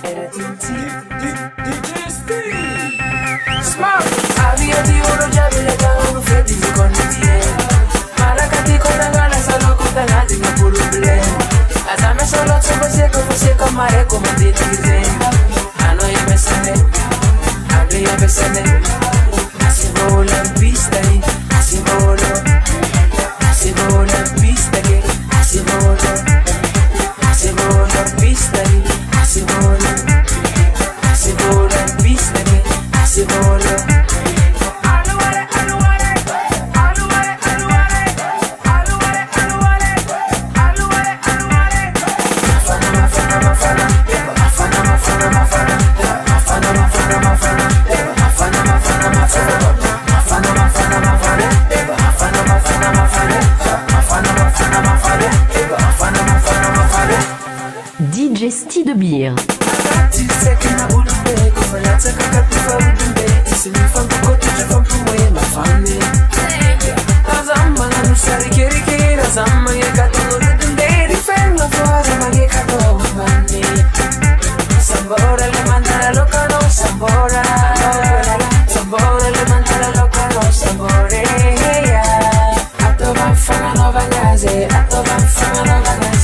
Era DJ Steve Smart Había ti uno ya vile kama Freddy Nikontie Marakati kona ngana salo kutangati na pulubule Azame solo tsobo mare como ditire Ano yemesene Abri yemesene Asibolo pista y Asibolo pista que Asibolo pista y Asibolo pista que Asibolo DJ Steve de Beer. Sambora le manda la loca, no sambora. Sambora le manda la loca, no sambore. A to van fana no vagaze, a to van fana no vagaze.